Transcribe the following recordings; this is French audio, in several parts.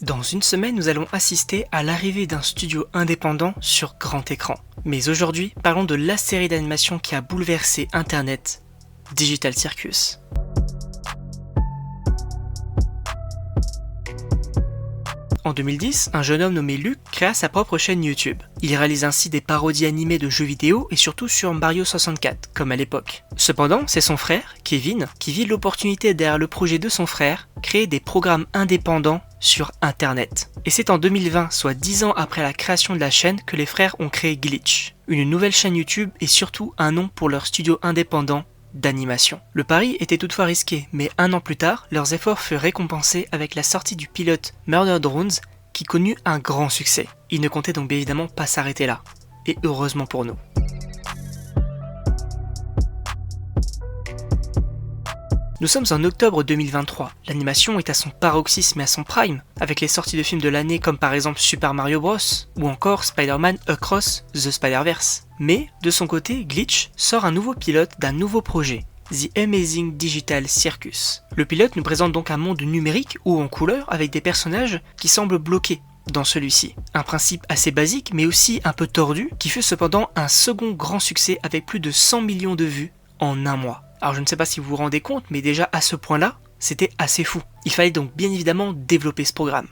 Dans une semaine, nous allons assister à l'arrivée d'un studio indépendant sur grand écran. Mais aujourd'hui, parlons de la série d'animation qui a bouleversé Internet, Digital Circus. En 2010, un jeune homme nommé Luke créa sa propre chaîne YouTube. Il réalise ainsi des parodies animées de jeux vidéo et surtout sur Mario 64, comme à l'époque. Cependant, c'est son frère, Kevin, qui vit l'opportunité derrière le projet de son frère, créer des programmes indépendants sur Internet. Et c'est en 2020, soit 10 ans après la création de la chaîne, que les frères ont créé Glitch, une nouvelle chaîne YouTube et surtout un nom pour leur studio indépendant d'animation. Le pari était toutefois risqué, mais un an plus tard, leurs efforts furent récompensés avec la sortie du pilote Murder Drones qui connut un grand succès. Ils ne comptaient donc bien évidemment pas s'arrêter là, et heureusement pour nous. Nous sommes en octobre 2023, l'animation est à son paroxysme et à son prime, avec les sorties de films de l'année comme par exemple Super Mario Bros. Ou encore Spider-Man Across the Spider-Verse. Mais, de son côté, Glitch sort un nouveau pilote d'un nouveau projet, The Amazing Digital Circus. Le pilote nous présente donc un monde numérique ou en couleur avec des personnages qui semblent bloqués dans celui-ci. Un principe assez basique mais aussi un peu tordu qui fut cependant un second grand succès avec plus de 100 millions de vues en un mois. Alors je ne sais pas si vous vous rendez compte, mais déjà à ce point-là, c'était assez fou. Il fallait donc bien évidemment développer ce programme.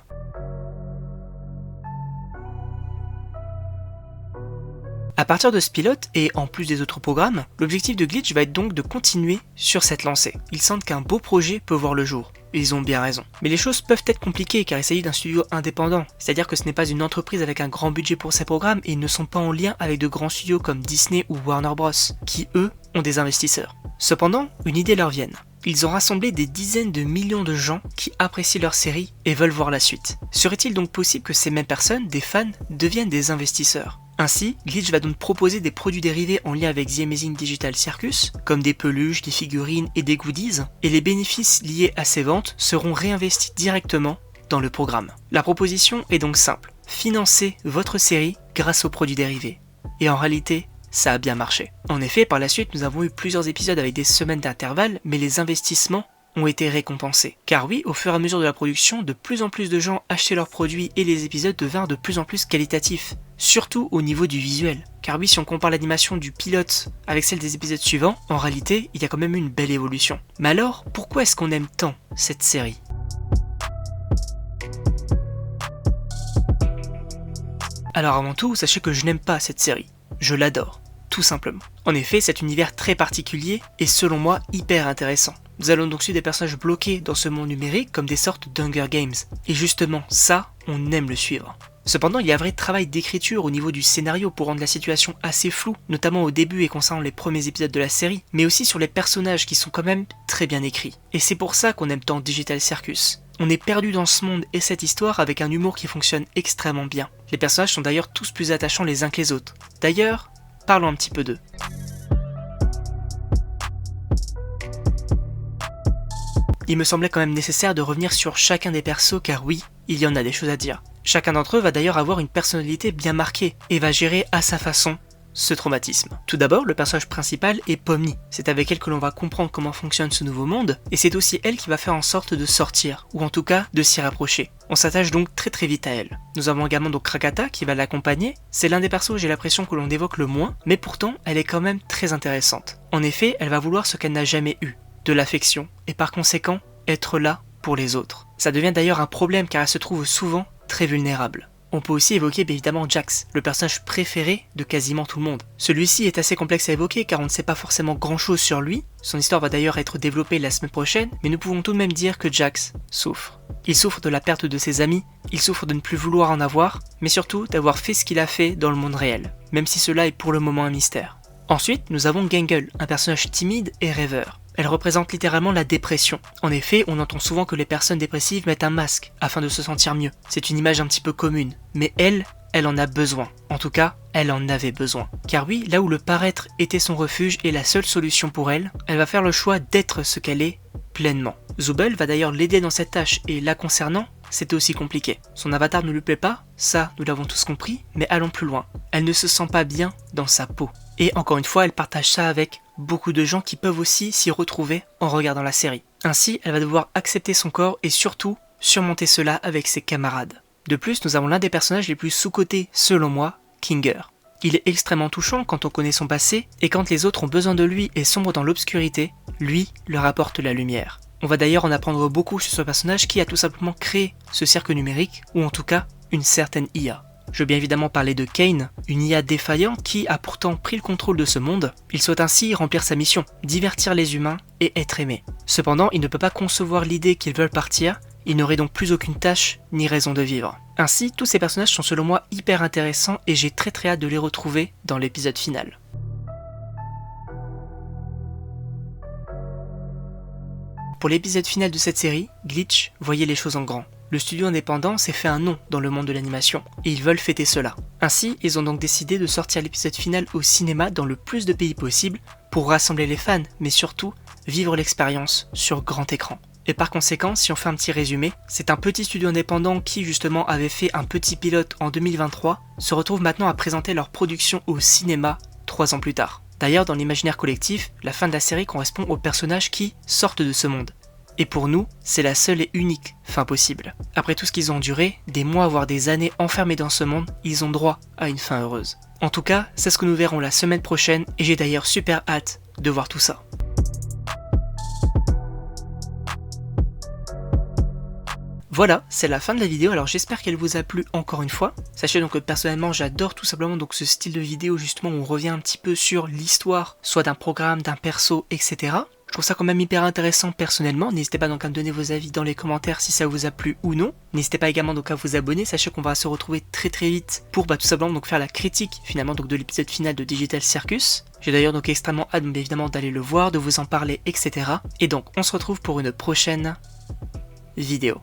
À partir de ce pilote, et en plus des autres programmes, l'objectif de Glitch va être donc de continuer sur cette lancée. Ils sentent qu'un beau projet peut voir le jour. Et ils ont bien raison. Mais les choses peuvent être compliquées car il s'agit d'un studio indépendant. C'est-à-dire que ce n'est pas une entreprise avec un grand budget pour ses programmes et ils ne sont pas en lien avec de grands studios comme Disney ou Warner Bros. Qui, eux, ont des investisseurs. Cependant, une idée leur vient. Ils ont rassemblé des dizaines de millions de gens qui apprécient leur série et veulent voir la suite. Serait-il donc possible que ces mêmes personnes, des fans, deviennent des investisseurs ? Ainsi, Glitch va donc proposer des produits dérivés en lien avec The Amazing Digital Circus, comme des peluches, des figurines et des goodies, et les bénéfices liés à ces ventes seront réinvestis directement dans le programme. La proposition est donc simple, financez votre série grâce aux produits dérivés. Et en réalité, ça a bien marché. En effet, par la suite, nous avons eu plusieurs épisodes avec des semaines d'intervalle, mais les investissements ont été récompensés. Car oui, au fur et à mesure de la production, de plus en plus de gens achetaient leurs produits et les épisodes devinrent de plus en plus qualitatifs. Surtout au niveau du visuel. Car oui, si on compare l'animation du pilote avec celle des épisodes suivants, en réalité, il y a quand même eu une belle évolution. Mais alors, pourquoi est-ce qu'on aime tant cette série ? Alors avant tout, sachez que je n'aime pas cette série. Je l'adore, tout simplement. En effet, cet univers très particulier est selon moi hyper intéressant. Nous allons donc suivre des personnages bloqués dans ce monde numérique comme des sortes d'Hunger Games. Et justement, ça, on aime le suivre. Cependant, il y a un vrai travail d'écriture au niveau du scénario pour rendre la situation assez floue, notamment au début et concernant les premiers épisodes de la série, mais aussi sur les personnages qui sont quand même très bien écrits. Et c'est pour ça qu'on aime tant Digital Circus. On est perdu dans ce monde et cette histoire avec un humour qui fonctionne extrêmement bien. Les personnages sont d'ailleurs tous plus attachants les uns que les autres. D'ailleurs, parlons un petit peu d'eux. Il me semblait quand même nécessaire de revenir sur chacun des persos car oui, il y en a des choses à dire. Chacun d'entre eux va d'ailleurs avoir une personnalité bien marquée et va gérer à sa façon ce traumatisme. Tout d'abord, le personnage principal est Pomni. C'est avec elle que l'on va comprendre comment fonctionne ce nouveau monde, et c'est aussi elle qui va faire en sorte de sortir, ou en tout cas de s'y rapprocher. On s'attache donc très vite à elle. Nous avons également donc Krakata qui va l'accompagner. C'est l'un des persos où j'ai l'impression que l'on évoque le moins, mais pourtant elle est quand même très intéressante. En effet, elle va vouloir ce qu'elle n'a jamais eu, de l'affection, et par conséquent, être là pour les autres. Ça devient d'ailleurs un problème car elle se trouve souvent très vulnérable. On peut aussi évoquer bien évidemment Jax, le personnage préféré de quasiment tout le monde. Celui-ci est assez complexe à évoquer car on ne sait pas forcément grand chose sur lui, son histoire va d'ailleurs être développée la semaine prochaine, mais nous pouvons tout de même dire que Jax souffre. Il souffre de la perte de ses amis, il souffre de ne plus vouloir en avoir, mais surtout d'avoir fait ce qu'il a fait dans le monde réel, même si cela est pour le moment un mystère. Ensuite, nous avons Gangle, un personnage timide et rêveur. Elle représente littéralement la dépression. En effet, on entend souvent que les personnes dépressives mettent un masque afin de se sentir mieux. C'est une image un petit peu commune. Mais elle en a besoin. En tout cas, elle en avait besoin. Car oui, là où le paraître était son refuge et la seule solution pour elle, elle va faire le choix d'être ce qu'elle est pleinement. Zooble va d'ailleurs l'aider dans cette tâche et la concernant, c'était aussi compliqué. Son avatar ne lui plaît pas, ça nous l'avons tous compris, mais allons plus loin. Elle ne se sent pas bien dans sa peau. Et encore une fois, elle partage ça avec beaucoup de gens qui peuvent aussi s'y retrouver en regardant la série. Ainsi, elle va devoir accepter son corps et surtout surmonter cela avec ses camarades. De plus, nous avons l'un des personnages les plus sous-cotés, selon moi, Kinger. Il est extrêmement touchant quand on connaît son passé, et quand les autres ont besoin de lui et sombrent dans l'obscurité, lui leur apporte la lumière. On va d'ailleurs en apprendre beaucoup sur ce personnage qui a tout simplement créé ce cirque numérique, ou en tout cas, une certaine IA. Je veux bien évidemment parler de Kane, une IA défaillante qui a pourtant pris le contrôle de ce monde. Il souhaite ainsi remplir sa mission, divertir les humains et être aimé. Cependant, il ne peut pas concevoir l'idée qu'ils veulent partir, il n'aurait donc plus aucune tâche ni raison de vivre. Ainsi, tous ces personnages sont selon moi hyper intéressants et j'ai très hâte de les retrouver dans l'épisode final. Pour l'épisode final de cette série, Glitch voyait les choses en grand. Le studio indépendant s'est fait un nom dans le monde de l'animation, et ils veulent fêter cela. Ainsi, ils ont donc décidé de sortir l'épisode final au cinéma dans le plus de pays possible, pour rassembler les fans, mais surtout, vivre l'expérience sur grand écran. Et par conséquent, si on fait un petit résumé, c'est un petit studio indépendant qui justement avait fait un petit pilote en 2023, se retrouve maintenant à présenter leur production au cinéma 3 ans plus tard. D'ailleurs, dans l'imaginaire collectif, la fin de la série correspond aux personnages qui sortent de ce monde. Et pour nous, c'est la seule et unique fin possible. Après tout ce qu'ils ont enduré, des mois voire des années enfermés dans ce monde, ils ont droit à une fin heureuse. En tout cas, c'est ce que nous verrons la semaine prochaine et j'ai d'ailleurs super hâte de voir tout ça. Voilà, c'est la fin de la vidéo, alors j'espère qu'elle vous a plu encore une fois. Sachez donc que personnellement j'adore tout simplement donc ce style de vidéo justement où on revient un petit peu sur l'histoire, soit d'un programme, d'un perso, etc. Je trouve ça quand même hyper intéressant personnellement, n'hésitez pas donc à me donner vos avis dans les commentaires si ça vous a plu ou non. N'hésitez pas également donc à vous abonner, sachez qu'on va se retrouver très vite pour tout simplement donc faire la critique finalement donc de l'épisode final de Digital Circus. J'ai d'ailleurs donc extrêmement hâte bien évidemment d'aller le voir, de vous en parler, etc. Et donc on se retrouve pour une prochaine vidéo.